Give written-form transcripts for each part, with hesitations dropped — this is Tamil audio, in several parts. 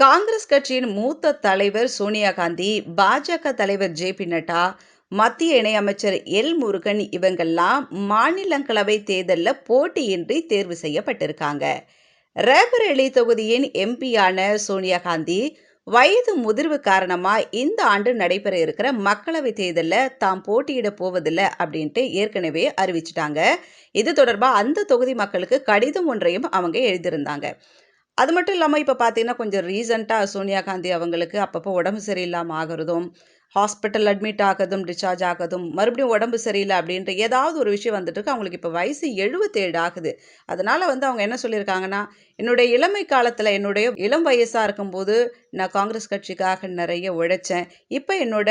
காங்கிரஸ் கட்சியின் மூத்த தலைவர் சோனியா காந்தி, பாஜக தலைவர் ஜே.பி. நட்டா, மத்திய இணையமைச்சர் எல். முருகன் இவங்கெல்லாம் மாநிலங்களவை தேர்தல்ல போட்டியின்றி தேர்வு செய்யப்பட்டிருக்காங்க. ரேபரேலி தொகுதியின் எம்பியான சோனியா காந்தி, வயது முதிர்வு காரணமா இந்த ஆண்டு நடைபெற இருக்கிற மக்களவை தேர்தல்ல தாம் போட்டியிட போவதில்லை அப்படின்ட்டு ஏற்கனவே அறிவிச்சிட்டாங்க. இது தொடர்பா அந்த தொகுதி மக்களுக்கு கடிதம் ஒன்றையும் அவங்க எழுதியிருந்தாங்க. அது மட்டும் இல்லாம இப்ப பார்த்தீங்கன்னா, கொஞ்சம் ரீசென்ட்டா சோனியா காந்தி அவங்களுக்கு அப்பப்போ உடம்பு சரியில்லாம ஆகுறதும், ஹாஸ்பிட்டல் அட்மிட் ஆகுறதும், டிஸ்சார்ஜ் ஆகுறதும், மறுபடியும் உடம்பு சரியில்ல அப்படின்ற ஏதாவது ஒரு விஷயம் வந்துட்டு இருக்கு. அவங்களுக்கு இப்ப வயசு 77 ஆகுது. அதனால அவங்க என்ன சொல்லியிருக்காங்கன்னா, "என்னுடைய இளமை காலத்துல, என்னுடைய இளம் வயசா இருக்கும்போது நான் காங்கிரஸ் கட்சிக்காக நெறைய உழைச்சேன். இப்ப என்னோட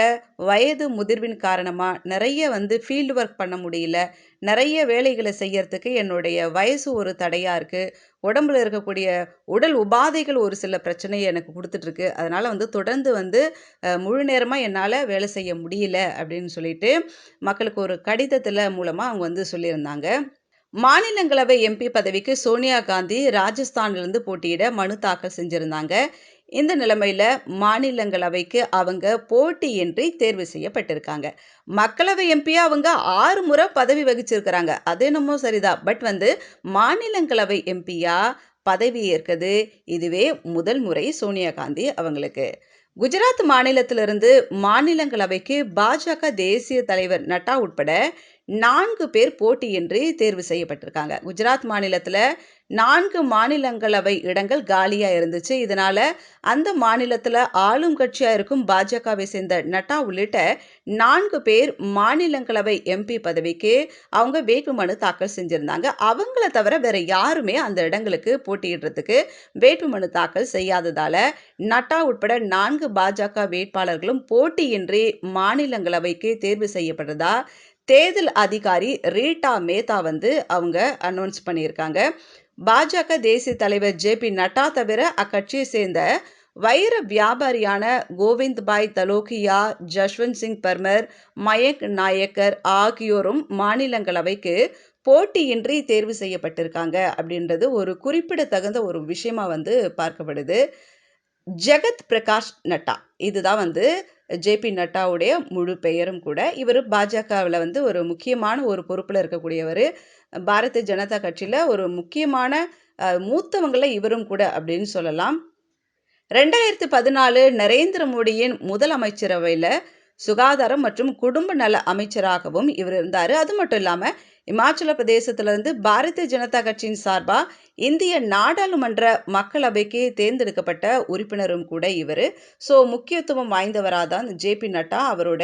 வயது முதிர்வின் காரணமா நெறைய ஃபீல்டு ஒர்க் பண்ண முடியல. நெறைய வேலைகள செய்யறதுக்கு என்னுடைய வயசு ஒரு தடையா இருக்கு. உடம்புல இருக்கக்கூடிய உடல் உபாதைகள் ஒரு சில பிரச்சனைய எனக்கு குடுத்துட்டுருக்கு. அதனால தொடர்ந்து முழு நேரமா என்னால வேலை செய்ய முடியல அப்படின்னு சொல்லிட்டு, மக்களுக்கு ஒரு கடிதத்தில மூலமா அவங்க சொல்லியிருந்தாங்க. மாநிலங்களவை எம்பி பதவிக்கு சோனியா காந்தி ராஜஸ்தான்லேருந்து போட்டியிட மனு தாக்கல் செஞ்சிருந்தாங்க. இந்த நிலைமையில மாநிலங்களவைக்கு அவங்க போட்டியின்றி தேர்வு செய்யப்பட்டிருக்காங்க. மக்களவை எம்பியா அவங்க 6 முறை பதவி வகிச்சிருக்கிறாங்க. அது என்னமோ சரிதான். பட் மாநிலங்களவை எம்பியா பதவி ஏற்கது இதுவே முதல் முறை சோனியா காந்தி அவங்களுக்கு. குஜராத் மாநிலத்திலிருந்து மாநிலங்களவைக்கு பாஜக தேசிய தலைவர் நட்டா உட்பட 4 பேர் போட்டியின்றி தேர்வு செய்யப்பட்டிருக்காங்க. குஜராத் மாநிலத்துல 4 மாநிலங்களவை இடங்கள் காலியா இருந்துச்சு. இதனால அந்த மாநிலத்துல ஆளும் கட்சியா இருக்கும் பாஜகவை சேர்ந்த நட்டா உள்ளிட்ட 4 பேர் மாநிலங்களவை எம்பி பதவிக்கு அவங்க வேட்புமனு தாக்கல் செஞ்சிருந்தாங்க. அவங்கள தவிர வேற யாருமே அந்த இடங்களுக்கு போட்டியிடுறதுக்கு வேட்புமனு தாக்கல் செய்யாததால நட்டா உட்பட 4 பாஜக வேட்பாளர்களும் போட்டியின்றி மாநிலங்களவைக்கு தேர்வு செய்யப்பட்டதா தேர்தல் அதிகாரி ரீட்டா மேத்தா அவங்க அனௌன்ஸ் பண்ணியிருக்காங்க. பாஜக தேசிய தலைவர் ஜே.பி. நட்டா தவிர அக்கட்சியை சேர்ந்த வைர வியாபாரியான கோவிந்த் பாய் தலோகியா, ஜஸ்வந்த் சிங் பர்மர், மயங்க் நாயக்கர் ஆகியோரும் மாநிலங்களவைக்கு போட்டியின்றி தேர்வு செய்யப்பட்டிருக்காங்க அப்படின்றது ஒரு குறிப்பிடத்தகுந்த ஒரு விஷயமா பார்க்கப்படுது. ஜெகத் பிரகாஷ் நட்டா இதுதான் ஜே.பி. நட்டாவுடைய முழு பெயரும் கூட. இவர் பாஜகவில் ஒரு முக்கியமான ஒரு பொறுப்பில் இருக்கக்கூடியவர். பாரதிய ஜனதா கட்சியில் ஒரு முக்கியமான மூத்தவங்கள இவரும் கூட அப்படின்னு சொல்லலாம். 2014 நரேந்திர மோடியின் முதல் அமைச்சரவையில் சுகாதாரம் மற்றும் குடும்ப நல அமைச்சராகவும் இவர் இருந்தார். அது மட்டும் இல்லாமல் இமாச்சல பிரதேசத்திலிருந்து பாரதிய ஜனதா கட்சியின் சார்பாக இந்திய நாடாளுமன்ற மக்களவைக்கு தேர்ந்தெடுக்கப்பட்ட உறுப்பினரும் கூட இவர். ஸோ முக்கியத்துவம் வாய்ந்தவராக தான் ஜே.பி. நட்டா அவரோட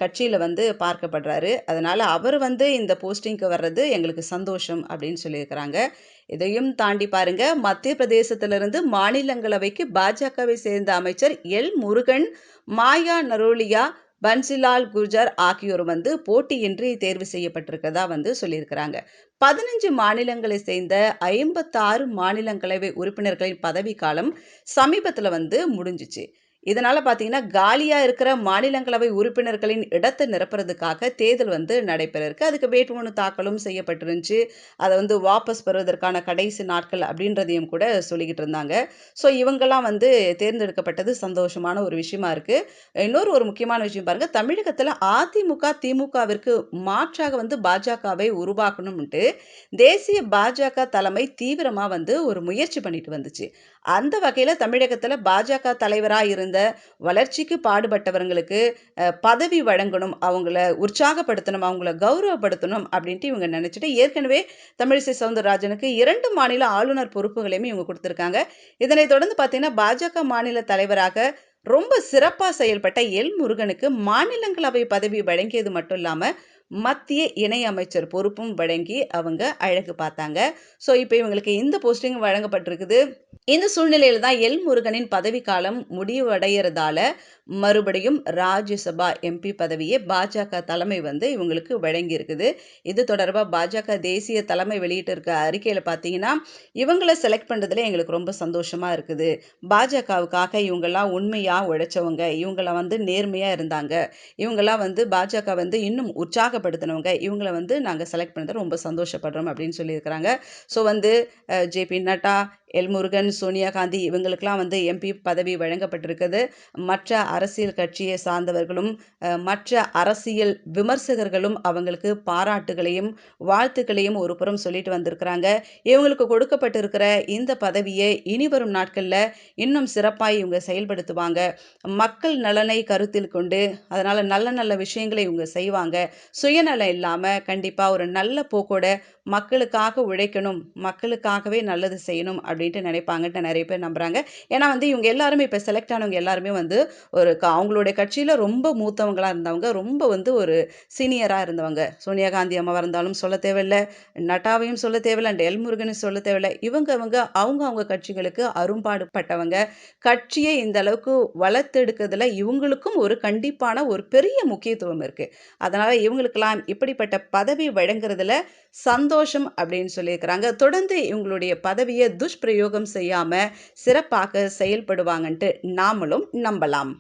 கட்சியில் பார்க்கப்படுறாரு. அதனால் அவர் இந்த போஸ்டிங்க்கு வர்றது எங்களுக்கு சந்தோஷம் அப்படின்னு சொல்லியிருக்கிறாங்க. இதையும் தாண்டி பாருங்க, மத்திய பிரதேசத்திலிருந்து மாநிலங்களவைக்கு பாஜகவை சேர்ந்த அமைச்சர் எல். முருகன், மாயா நரோலியா, பன்சிலால் குர்ஜர் ஆகியோர் போட்டியின்றி தேர்வு செய்யப்பட்டிருக்கதா சொல்லியிருக்கிறாங்க. 15 மாநிலங்களை சேர்ந்த 56 மாநிலங்களவை உறுப்பினர்களின் பதவிக்காலம் சமீபத்தில் முடிஞ்சிச்சு. இதனால பார்த்தீங்கன்னா, காலியா இருக்கிற மாநிலங்களவை உறுப்பினர்களின் இடத்தை நிரப்புறதுக்காக தேர்தல் நடைபெற இருக்கு. அதுக்கு வேட்புமனு தாக்கலும் செய்யப்பட்டிருந்துச்சு. அதை வாபஸ் பெறுவதற்கான கடைசி நாட்கள் அப்படின்றதையும் கூட சொல்லிக்கிட்டு இருந்தாங்க. ஸோ இவங்கெல்லாம் தேர்ந்தெடுக்கப்பட்டது சந்தோஷமான ஒரு விஷயமா இருக்கு. இன்னொரு ஒரு முக்கியமான விஷயம் பாருங்க, தமிழகத்தில் அதிமுக திமுகவிற்கு மாற்றாக பாஜகவை உருவாக்கணும்ட்டு தேசிய பாஜக தலைமை தீவிரமா ஒரு முயற்சி பண்ணிட்டு வந்துச்சு. அந்த வகையில் தமிழகத்தில் பாஜக தலைவராக இருந்த வளர்ச்சிக்கு பாடுபட்டவர்களுக்கு பதவி வழங்கணும், அவங்கள உற்சாகப்படுத்தணும், அவங்கள கௌரவப்படுத்தணும் அப்படின்ட்டு இவங்க நினைச்சிட்டு ஏற்கனவே தமிழிசை சவுந்தரராஜனுக்கு 2 மாநில ஆளுநர் பொறுப்புகளையுமே இவங்க கொடுத்துருக்காங்க. இதனைத் தொடர்ந்து பார்த்தீங்கன்னா, பாஜக மாநில தலைவராக ரொம்ப சிறப்பாக செயல்பட்ட எல். முருகனுக்கு மாநிலங்களவை பதவி வழங்கியது மட்டும் இல்லாமல் மத்திய இணையமைச்சர் பொறுப்பும் வழங்கி அவங்க அழகு பார்த்தாங்க. ஸோ இப்போ இவங்களுக்கு இந்த போஸ்டிங் வழங்கப்பட்டிருக்குது. இந்த சூழ்நிலையில் தான் எல். முருகனின் பதவிக்காலம் முடிவடைகிறதால மறுபடியும் ராஜ்யசபா எம்பி பதவியை பாஜக தலைமை வந்து இவங்களுக்கு வழங்கியிருக்குது. இது தொடர்பா பாஜக தேசிய தலைமை வெளியிட்டிருக்க அறிக்கையில பார்த்தீங்கன்னா, இவங்கள செலக்ட் பண்றதுல எங்களுக்கு ரொம்ப சந்தோஷமா இருக்குது. பாஜகவுக்காக இவங்கலாம் உண்மையா உழைச்சவங்க. இவங்கள வந்து நேர்மையா இருந்தாங்க. இவங்கலாம் வந்து பாஜக வந்து இன்னும் உற்சாகப்படுத்தினவங்க. இவங்கள வந்து நாங்க செலக்ட் பண்ணது ரொம்ப சந்தோஷப்படுறோம் அப்படின்னு சொல்லியிருக்கிறாங்க. ஸோ வந்து ஜே.பி. நட்டா, எல். முருகன், சோனியா காந்தி இவங்களுக்கெல்லாம் வந்து எம்பி பதவி வழங்கப்பட்டிருக்குது. மற்ற அரசியல் கட்சியை சார்ந்தவர்களும், மற்ற அரசியல் விமர்சகர்களும் அவங்களுக்கு பாராட்டுகளையும், வாழ்த்துக்களையும் ஒரு புறம் சொல்லிட்டு வந்திருக்கிறாங்க. இவங்களுக்கு கொடுக்கப்பட்டிருக்கிற இந்த பதவியை இனிவரும் நாட்கள்ல இன்னும் சிறப்பாய் இவங்க செயல்படுத்துவாங்க. மக்கள் நலனை கருத்தில் கொண்டு, அதனால நல்ல நல்ல விஷயங்களை இவங்க செய்வாங்க. சுயநலம் இல்லாம கண்டிப்பா ஒரு நல்ல போக்கோட மக்களுக்காக உழைக்கணும், மக்களுக்காகவே நல்லது செய்யணும் அப்படின்ட்டு நினைப்பாங்கன்ட்டு நெறைய பேர் நம்புறாங்க. ஏன்னா வந்து இவங்க எல்லாருமே இப்ப செலக்ட் ஆனவங்க எல்லாருமே வந்து ஒரு அவங்களுடைய கட்சியில ரொம்ப மூத்தவங்களா இருந்தவங்க. ரொம்ப வந்து ஒரு சீனியரா இருந்தவங்க. சோனியா காந்தி அம்மாவா இருந்தாலும் சொல்ல தேவையில்ல. நட்டாவையும் சொல்ல தேவையில்ல. And L. முருகனையும் சொல்ல தேவையில்ல. அவங்க கட்சிகளுக்கு அரும்பாடுபட்டவங்க. கட்சியை இந்த அளவுக்கு வளர்த்தெடுக்கிறதுல இவங்களுக்கும் ஒரு கண்டிப்பான ஒரு பெரிய முக்கியத்துவம் இருக்கு. அதனால இவங்களுக்கெல்லாம் இப்படிப்பட்ட பதவி வழங்குறதுல சந்தோஷம் அப்படின்னு சொல்லியிருக்கிறாங்க. தொடர்ந்து இவங்களுடைய பதவியை துஷ்பிரயோகம் செய்யாம சிறப்பாக செயல்படுவாங்கன்ட்டு நாமளும் நம்பலாம்.